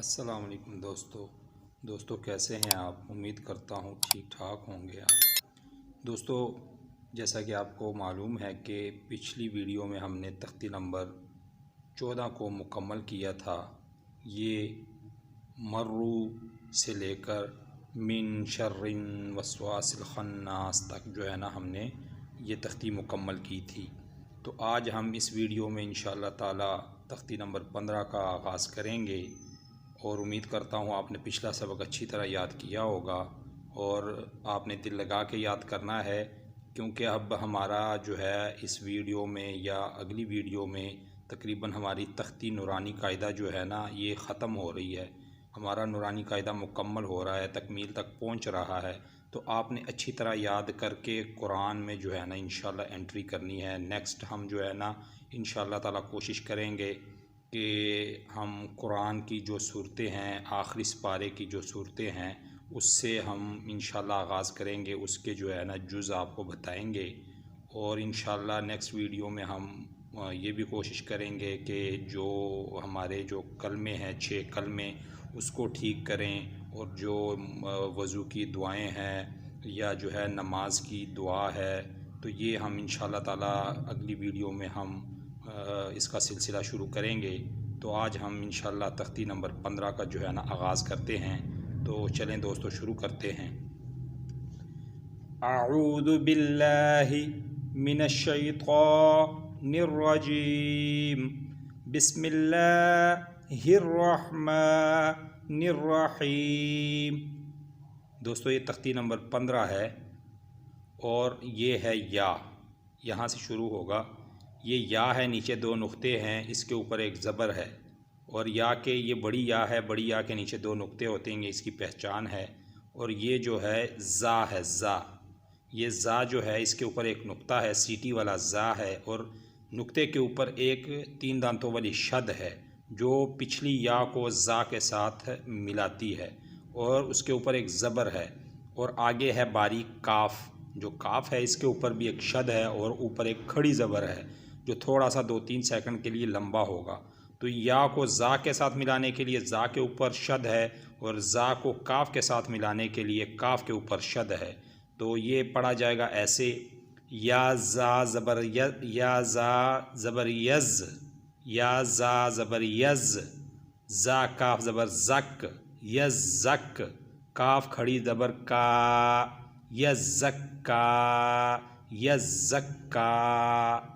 अस्सलाम वालेकुम दोस्तों कैसे हैं आप। उम्मीद करता हूँ ठीक ठाक होंगे आप। दोस्तों, जैसा कि आपको मालूम है कि पिछली वीडियो में हमने तख्ती नंबर 14 को मुकम्मल किया था। ये मर्रू से लेकर मिन शर्रिन वस्वासिल खन्नास तक जो है ना, हमने ये तख्ती मुकम्मल की थी। तो आज हम इस वीडियो में इंशाअल्लाह ताला तख्ती नंबर 15 का आगाज़ करेंगे और उम्मीद करता हूँ आपने पिछला सबक अच्छी तरह याद किया होगा और आपने दिल लगा के याद करना है, क्योंकि अब हमारा जो है इस वीडियो में या अगली वीडियो में तकरीबन हमारी तख्ती नूरानी कायदा जो है ना, ये ख़त्म हो रही है। हमारा नूरानी कायदा मुकम्मल हो रहा है, तकमील तक पहुँच रहा है। तो आपने अच्छी तरह याद करके कुरान में जो है ना इंशाल्लाह एंट्री करनी है। नेक्स्ट हम जो है ना इंशाल्लाह ताला कोशिश करेंगे कि हम कुरान की जो सूरतें हैं, आखिरी पारे की जो सूरतें हैं, उससे हम इंशाल्लाह आगाज़ करेंगे। उसके जो है ना जुज़ आपको बताएंगे और इंशाल्लाह नेक्स्ट वीडियो में हम ये भी कोशिश करेंगे कि जो हमारे जो कलमे हैं 6 कलमे, उसको ठीक करें। और जो वज़ू की दुआएं हैं या जो है नमाज की दुआ है, तो ये हम इंशाल्लाह ताला अगली वीडियो में हम इसका सिलसिला शुरू करेंगे। तो आज हम इंशाल्लाह तख्ती नंबर 15 का जो है ना आगाज़ करते हैं। तो चलें दोस्तों, शुरू करते हैं। अऊज़ु बिल्लाहि मिनश्शैतानिर्रजीम, बिस्मिल्लाहिर्रहमानिर्रहीम। दोस्तों, ये तख्ती नंबर 15 है और ये है या, यहाँ से शुरू होगा। ये या है, नीचे 2 नुक्ते हैं, इसके ऊपर एक ज़बर है। और या के ये बड़ी या है, बड़ी या के नीचे 2 नुक्ते होते हैं, इसकी पहचान है। और ये जो है ज़ा है, ज़ा, ये ज़ा जो है इसके ऊपर एक नुक्ता है, सीटी वाला ज़ा है। और नुक्ते के ऊपर एक 3 दांतों वाली शद है जो पिछली या को ज़ा के साथ मिलाती है। और उसके ऊपर एक ज़बर है और आगे है बारीक काफ़। जो काफ़ है इसके ऊपर भी एक शद है और ऊपर एक खड़ी ज़बर है जो थोड़ा सा 2-3 सेकंड के लिए लंबा होगा। तो या को ज़ा के साथ मिलाने के लिए ज़ा के ऊपर शद है और ज़ा को काफ़ के साथ मिलाने के लिए काफ़ के ऊपर शद है। तो ये पढ़ा जाएगा ऐसे, या ज़ा ज़बर य, या ज़ा ज़बर यज़, या ज़ा ज़बर यज़, ज़ा काफ़ ज़बर ज़क, यज़्ज़क, काफ़ खड़ी ज़बर का, यज़्ज़क्का, यज़्ज़क्का।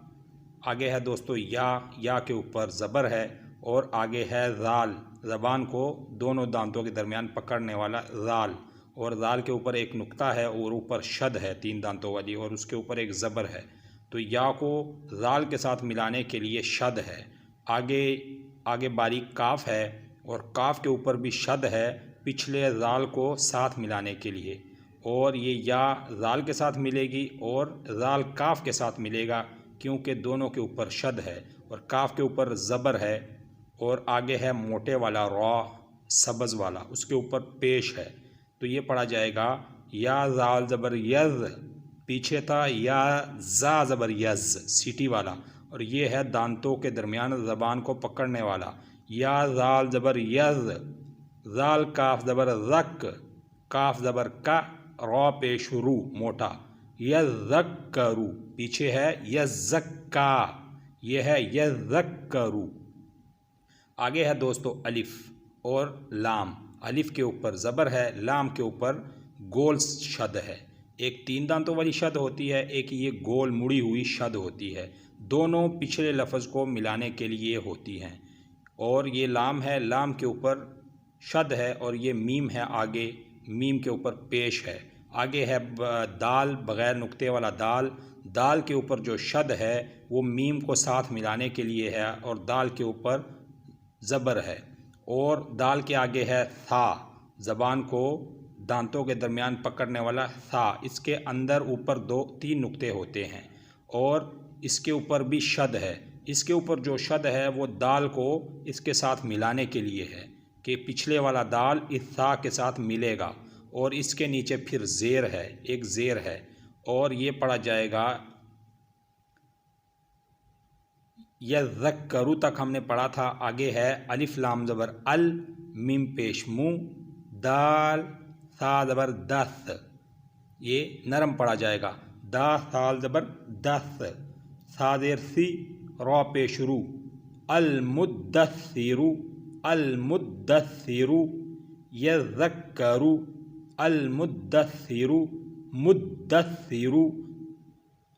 आगे है दोस्तों या के ऊपर ज़बर है और आगे है ज़ाल, ज़बान को दोनों दांतों के दरमियान पकड़ने वाला ज़ाल। और ज़ाल के ऊपर एक नुक्ता है और ऊपर शद है 3 दांतों वाली और उसके ऊपर एक ज़बर है। तो या को ज़ाल के साथ मिलाने के लिए शद है। आगे बारीक काफ़ है और काफ़ के ऊपर भी शद है पिछले ज़ाल को साथ मिलाने के लिए। और ये या ज़ाल के साथ मिलेगी और ज़ाल काफ़ के साथ मिलेगा, क्योंकि दोनों के ऊपर शद है और काफ़ के ऊपर ज़बर है। और आगे है मोटे वाला रॉ, सब्ज़ वाला, उसके ऊपर पेश है। तो ये पढ़ा जाएगा या ज़ाल ज़बर यज़, पीछे था या ज़ा ज़बर यज़, सीटी वाला। और ये है दांतों के दरमियान ज़बान को पकड़ने वाला, या ज़ाल ज़बर यज़, ज़ाल काफ़ ज़बर ज़क, काफ़ ज़बर का, रॉ पेश रू मोटा, यज़्ज़क्करू, पीछे है यज़्ज़क्का, ये है यज़्ज़क्करू। आगे है दोस्तों अलिफ और लाम। अलिफ के ऊपर ज़बर है, लाम के ऊपर गोल शद है। एक 3 दांतों वाली शद होती है, एक ये गोल मुड़ी हुई शद होती है। दोनों पिछले लफ्ज़ को मिलाने के लिए होती हैं। और ये लाम है, लाम के ऊपर शद है और ये मीम है, आगे मीम के ऊपर पेश है। आगे है दाल, बग़ैर नुक्ते वाला दाल। दाल के ऊपर जो शद है वो मीम को साथ मिलाने के लिए है और दाल के ऊपर ज़बर है। और दाल के आगे है था, ज़बान को दांतों के दरमियान पकड़ने वाला था। इसके अंदर ऊपर 2-3 नुक्ते होते हैं और इसके ऊपर भी शद है। इसके ऊपर जो शद है वो दाल को इसके साथ मिलाने के लिए है कि पिछले वाला दाल इस था के साथ मिलेगा। और इसके नीचे फिर ज़ेर है, एक ज़ेर है और ये पढ़ा जाएगा यज़्ज़क्करू तक हमने पढ़ा था। आगे है अलिफ लाम ज़बर अल, मीम पेश मू, दाल सा ज़बर दस, ये नरम पढ़ा जाएगा। दा साल ज़बर दस, सा ज़ेर सी, रौ पेश रू, अल मुद्दस्सिरु, अल मुद्दस्सिरु, यज़क्करु, अल मुद्दस्सिरु, मुद्दस्सिरु।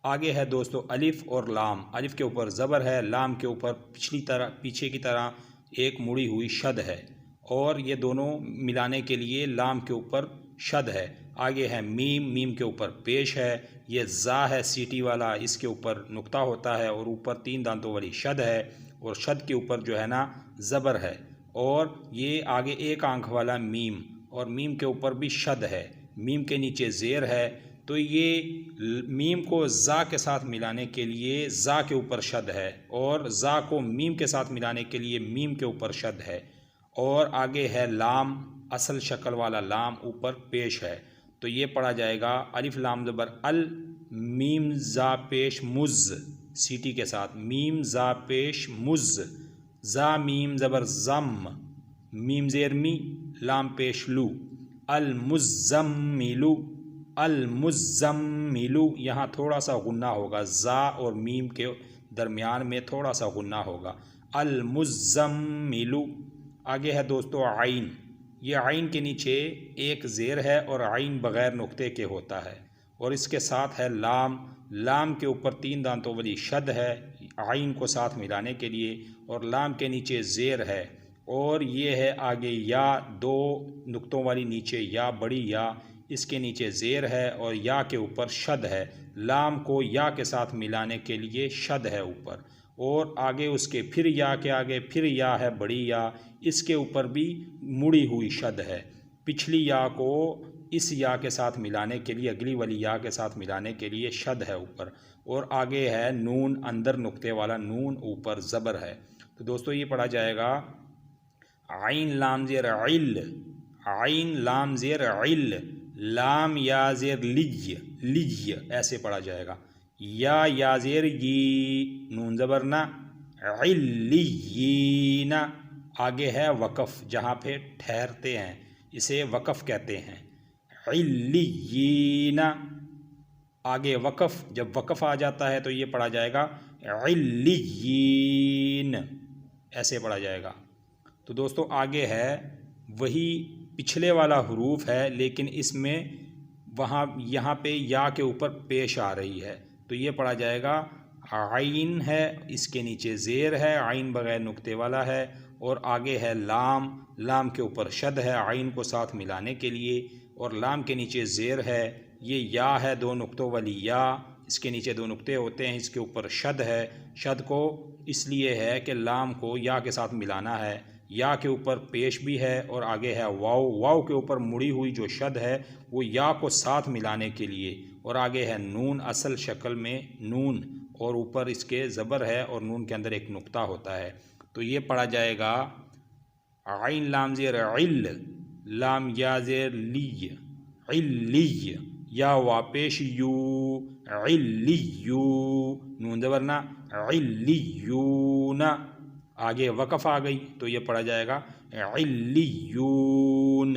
आगे है दोस्तों अलिफ और लाम। अलिफ के ऊपर ज़बर है, लाम के ऊपर पीछे की तरह एक मुड़ी हुई शद है, और ये दोनों मिलाने के लिए लाम के ऊपर शद है। आगे है मीम, मीम के ऊपर पेश है। ये ज़ा है सीटी वाला, इसके ऊपर नुक्ता होता है और ऊपर 3 दांतों वाली शद है, और शद के ऊपर जो है ना ज़बर है। और ये आगे 1 आंख वाला मीम, और मीम के ऊपर भी शद है, मीम के नीचे ज़ेर है। तो ये मीम को ज़ा के साथ मिलाने के लिए ज़ा के ऊपर शद है, और ज़ा को मीम के साथ मिलाने के लिए मीम के ऊपर शद है। और आगे है लाम, असल शक्ल वाला लाम ऊपर पेश है। तो ये पढ़ा जाएगा अलिफ लाम ज़बर अल, मीम ज़ा पेश मुज़, सीटी के साथ मीम ज़ा पेश मुज़, ज़ा मीम ज़बर ज़म, मीम ज़ेर मी, लाम पेश लू, अल मुज़्ज़म्मिलु, अल मुज़्ज़म्मिलु। यहाँ थोड़ा सा गुन्ना होगा, ज़ा और मीम के दरमियान में थोड़ा सा गुन्ना होगा, अल मुज़्ज़म्मिलु। आगे है दोस्तों आइन। ये आइन के नीचे एक ज़ेर है और आइन बग़ैर नुक्ते के होता है, और इसके साथ है लाम, लाम के ऊपर 3 दांतों वाली शद है आइन को साथ मिलाने के लिए, और लाम के नीचे ज़ेर है। और ये है आगे या, 2 नुक्तों वाली नीचे या, बड़ी या, इसके नीचे ज़ेर है और या के ऊपर शद है। लाम को या के साथ मिलाने के लिए शद है ऊपर, और आगे उसके फिर या के आगे फिर या है बड़ी या, इसके ऊपर भी मुड़ी हुई शद है। पिछली या को इस या के साथ मिलाने के लिए, अगली वाली या के साथ मिलाने के लिए शद है ऊपर। और आगे है नून, अंदर नुक्ते वाला नून, ऊपर ज़बर है। तो दोस्तों ये पढ़ा जाएगा आइन लाम ज़ेर इल, आइन लाम ज़ेर इल, लाम या ज़ेर लिज, लिज ऐसे पढ़ा जाएगा। या ज़ेर यी, नून ज़बर ना, इल्लियीना। आगे है वक़फ़, जहाँ पे ठहरते हैं इसे वक़फ़ कहते हैं, इल्लियीना। आगे वक़फ़, जब वक़फ़ आ जाता है तो ये पढ़ा जाएगा इल्लियीन, ऐसे पढ़ा जाएगा। तो दोस्तों आगे है वही पिछले वाला हुरूफ है, लेकिन इसमें यहाँ पे या के ऊपर पेश आ रही है। तो ये पढ़ा जाएगा आइन है, इसके नीचे ज़ेर है, आइन बग़ैर नुक्ते वाला है, और आगे है लाम, लाम के ऊपर शद है आइन को साथ मिलाने के लिए, और लाम के नीचे ज़ेर है। ये या है 2 नुक्तों वाली या, इसके नीचे 2 नुक्ते होते हैं, इसके ऊपर शद है। शद को इसलिए है कि लाम को या के साथ मिलाना है, या के ऊपर पेश भी है, और आगे है वाव, वाव के ऊपर मुड़ी हुई जो शद है वो या को साथ मिलाने के लिए, और आगे है नून, असल शक्ल में नून, और ऊपर इसके ज़बर है और नून के अंदर एक नुक्ता होता है। तो ये पढ़ा जाएगा आइन लाम ज़ेर इल, लाम या ज़ेर ली, इल्ली, या वापेश यू, इल्लियू, नून ज़बर ना, इल्लियूना। आगे वक़फ़ आ गई तो ये पढ़ा जाएगा इल्लियून।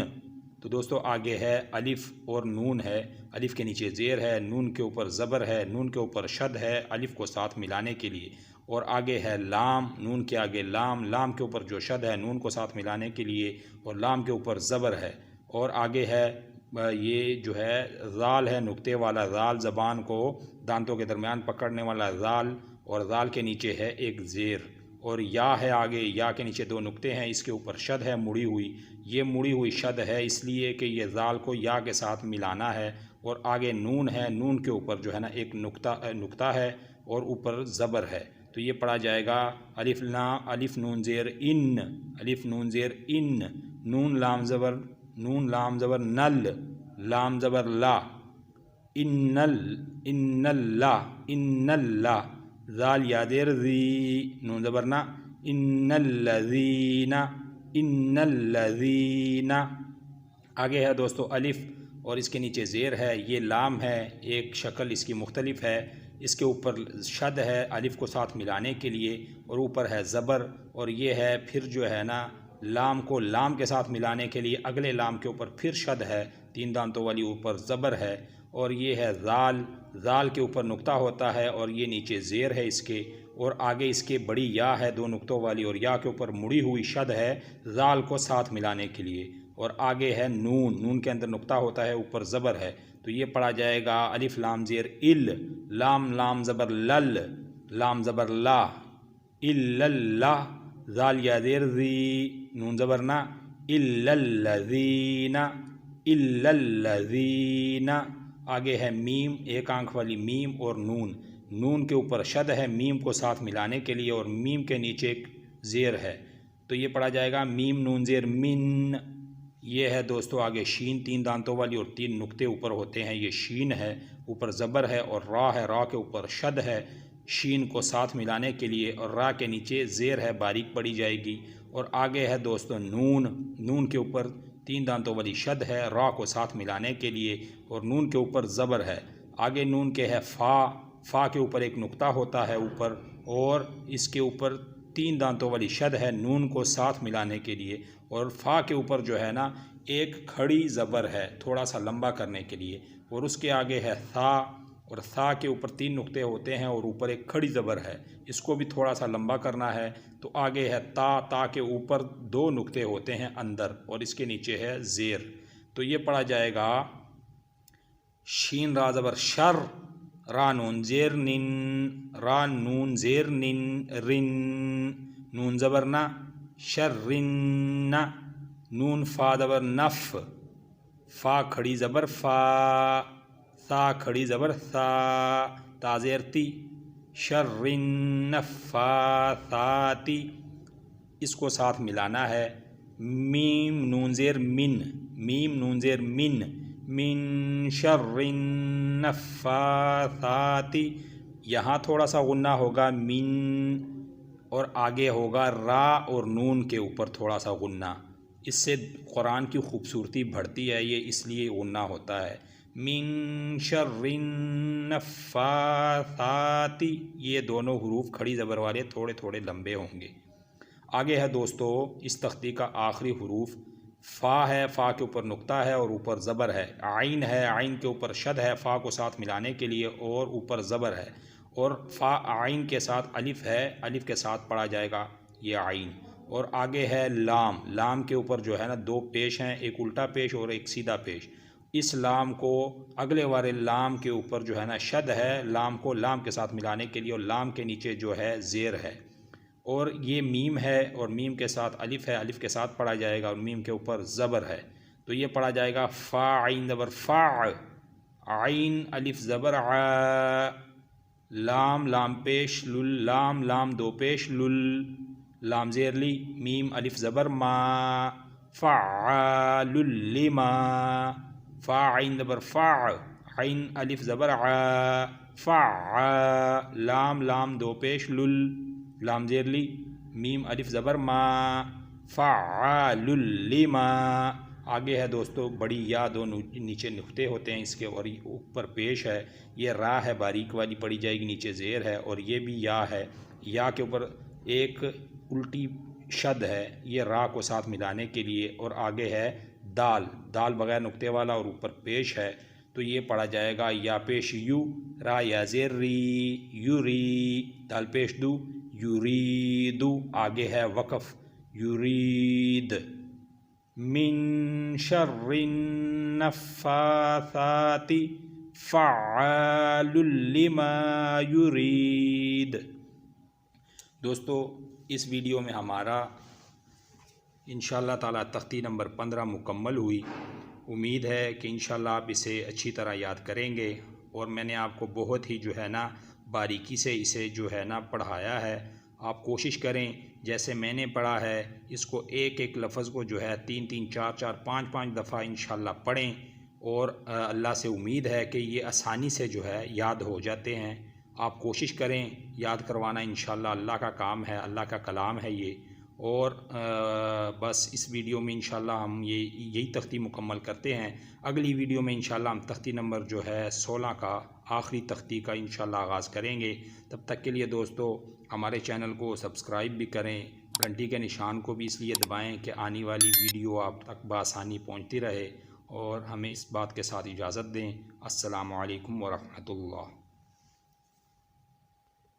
तो दोस्तों आगे है अलिफ और नून है, अलिफ के नीचे ज़ेर है, नून के ऊपर ज़बर है, नून के ऊपर शद है अलिफ को साथ मिलाने के लिए, और आगे है लाम, नून के आगे लाम, लाम के ऊपर जो शद है नून को साथ मिलाने के लिए, और लाम के ऊपर ज़बर है। और आगे है ये जो है ज़ाल है, नुक्ते वाला ज़ाल, ज़बान को दांतों के दरमियान पकड़ने वाला ज़ाल, और ज़ाल के नीचे है एक ज़ेर, और या है आगे, या के नीचे 2 नुक्ते हैं, इसके ऊपर शद है मुड़ी हुई। ये मुड़ी हुई शद है इसलिए कि ये ज़ाल को या के साथ मिलाना है, और आगे नून है, नून के ऊपर जो है ना एक नुक्ता है और ऊपर ज़बर है। तो ये पढ़ा जाएगा अलिफ नून ज़ेर इन, अलिफ नून ज़ेर इन, नून लाम ज़बर नल, लाम ज़बर ला, इन्नल्ला, इन्नल्ला, ज़ाल यादेर ज़ी, नून ज़बर ना, इन्नल्लज़ीना, इन्नल्लज़ीना। आगे है दोस्तों अलिफ और इसके नीचे ज़ेर है, ये लाम है, एक शक्ल इसकी मुख्तलिफ है, इसके ऊपर शद है अलिफ को साथ मिलाने के लिए, और ऊपर है ज़बर, और ये है फिर जो है ना लाम को लाम के साथ मिलाने के लिए अगले लाम के ऊपर फिर शद है, 3 दांतों वाली, ऊपर ज़बर है। और ये है ज़ाल, ज़ाल के ऊपर नुक्ता होता है और ये नीचे ज़ेर है इसके, और आगे इसके बड़ी या है 2 नुक्तों वाली, और या के ऊपर मुड़ी हुई शद है ज़ाल को साथ मिलाने के लिए। और आगे है नून, नून के अंदर नुक्ता होता है, ऊपर ज़बर है। तो ये पढ़ा जाएगा अलिफ लाम ज़ेर इल, लाम लाम ज़बर लल, लाम ज़बर ला, इल्लल्लाह, ज़ाल या ज़ेर ज़ी, नून ज़बर ना, इल्लल्लज़ीना, इल्लल्लज़ीना। आगे है मीम, एक आंख वाली मीम और नून, नून के ऊपर शद है मीम को साथ मिलाने के लिए, और मीम के नीचे एक ज़ेर है। तो ये पढ़ा जाएगा मीम नून ज़ेर मिन। ये है दोस्तों आगे शीन, 3 दांतों वाली और 3 नुक्ते ऊपर होते हैं, ये शीन है, ऊपर ज़बर है और रा है, रा के ऊपर शद है शीन को साथ मिलाने के लिए, और रा के नीचे ज़ेर है, बारीक पड़ी जाएगी। और आगे है दोस्तों नून, नून के ऊपर 3 दांतों वाली शद है, रा को साथ मिलाने के लिए, और नून के ऊपर ज़बर है। आगे नून के है फ़ा, फ़ा के ऊपर एक नुक्ता होता है ऊपर, और इसके ऊपर 3 दांतों वाली शद है नून को साथ मिलाने के लिए, और फ़ा के ऊपर जो है ना एक खड़ी ज़बर है थोड़ा सा लंबा करने के लिए, और उसके आगे है था, और था के ऊपर 3 नुक्ते होते हैं और ऊपर एक खड़ी ज़बर है, इसको भी थोड़ा सा लंबा करना है। तो आगे है ता, ता के ऊपर 2 नुक्ते होते हैं अंदर, और इसके नीचे है ज़ेर। तो ये पढ़ा जाएगा शीन रा ज़बर शर, रा नून ज़ेर निन, रा नून ज़ेर निन, रिन, नून ज़बर ना, शर्रिन्ना, नून फ़ा ज़बर नफ़, फ़ा खड़ी ज़बर फ़ा, सा खड़ी ज़बर सा, ता ज़ेर ती, शर्रिन्नफ़ासाती, इसको साथ मिलाना है। मीम नून ज़ेर मिन, मीम नून ज़ेर मिन, मिन शर्रिन्नफ़ासाती, यहाँ थोड़ा सा गुन्ना होगा मिन, और आगे होगा रा और नून के ऊपर थोड़ा सा गुन्ना, इससे कुरान की खूबसूरती बढ़ती है, ये इसलिए गुन्ना होता है। मिन शर्रिन्नफ़ासाती, ये दोनों हरूफ खड़ी ज़बर वाले थोड़े थोड़े लंबे होंगे। आगे है दोस्तों इस तख्ती का आखिरी हरूफ फ़ा है, फ़ा के ऊपर नुक्ता है और ऊपर ज़बर है। आइन है, आइन के ऊपर शद है फ़ा को साथ मिलाने के लिए, और ऊपर ज़बर है, और फ़ा आइन के साथ अलिफ है, अलिफ के साथ पढ़ा जाएगा ये आइन। और आगे है लाम, लाम के ऊपर जो है ना 2 पेश हैं, एक उल्टा पेश और एक सीधा पेश। इस लाम को अगले वाले लाम के ऊपर जो है ना शद है, लाम को लाम के साथ मिलाने के लिए, और लाम के नीचे जो है ज़ेर है। और ये मीम है, और मीम के साथ अलिफ है, अलिफ के साथ पढ़ा जाएगा, और मीम के ऊपर ज़बर है। तो ये पढ़ा जाएगा फ़ा आइन ज़बर फ़ा, आइन अलिफ ज़बर आ, लाम लाम पेश लुल, लाम लाम 2 पेश लुल, लाम ज़ेर ली, मीम अलिफ ज़बर मा, फ़अलुल लिमा, फ़ा आइन ज़बर फ़ा, आइन अलिफ ज़बर आ, फ़अ, लाम लाम 2 पेश लुल, लाम ज़ेर ली, मीम अलिफ ज़बर मा, फ़अलुल लिमा। आगे है दोस्तों बड़ी या 2 नीचे नुक्ते होते हैं इसके, और ऊपर पेश है, ये रा है बारीक वाली पड़ी जाएगी, नीचे ज़ेर है, और ये भी या है, या के ऊपर एक उल्टी शद है, ये रा को साथ मिलाने के लिए। और आगे है दाल, दाल बगैर नुक्ते वाला और ऊपर पेश है। तो ये पढ़ा जाएगा या पेश यू, रा या ज़ेर री, यूरी, दाल पेश दू, यूरीदू। आगे है वक़फ़ यूरीद, मिन शर्रिन्नफ़ासाती फ़अलुल लिमा युरीद। दोस्तों इस वीडियो में हमारा इंशाअल्लाह ताला तख्ती नंबर 15 मुकम्मल हुई। उम्मीद है कि इंशाअल्लाह आप इसे अच्छी तरह याद करेंगे, और मैंने आपको बहुत ही जो है ना बारीकी से इसे जो है ना पढ़ाया है। आप कोशिश करें जैसे मैंने पढ़ा है, इसको एक एक लफ्ज़ को जो है 3-3, 4-4, 5-5 दफ़ा इंशाअल्लाह पढ़ें, और अल्लाह से उम्मीद है कि ये आसानी से जो है याद हो जाते हैं। आप कोशिश करें याद करवाना, इंशाअल्लाह अल्लाह का काम है, अल्लाह का कलाम है ये। और बस इस वीडियो में इंशाअल्लाह हम यही तख्ती मुकम्मल करते हैं। अगली वीडियो में इंशाअल्लाह हम तख्ती नंबर जो है 16 का आखिरी तख्ती का इंशाअल्लाह आगाज़ करेंगे। तब तक के लिए दोस्तों हमारे चैनल को सब्सक्राइब भी करें, घंटी के निशान को भी इसलिए दबाएं कि आने वाली वीडियो आप तक बआसानी पहुंचती रहे। और हमें इस बात के साथ इजाज़त दें। अस्सलामु अलैकुम वरहमतुल्लाह।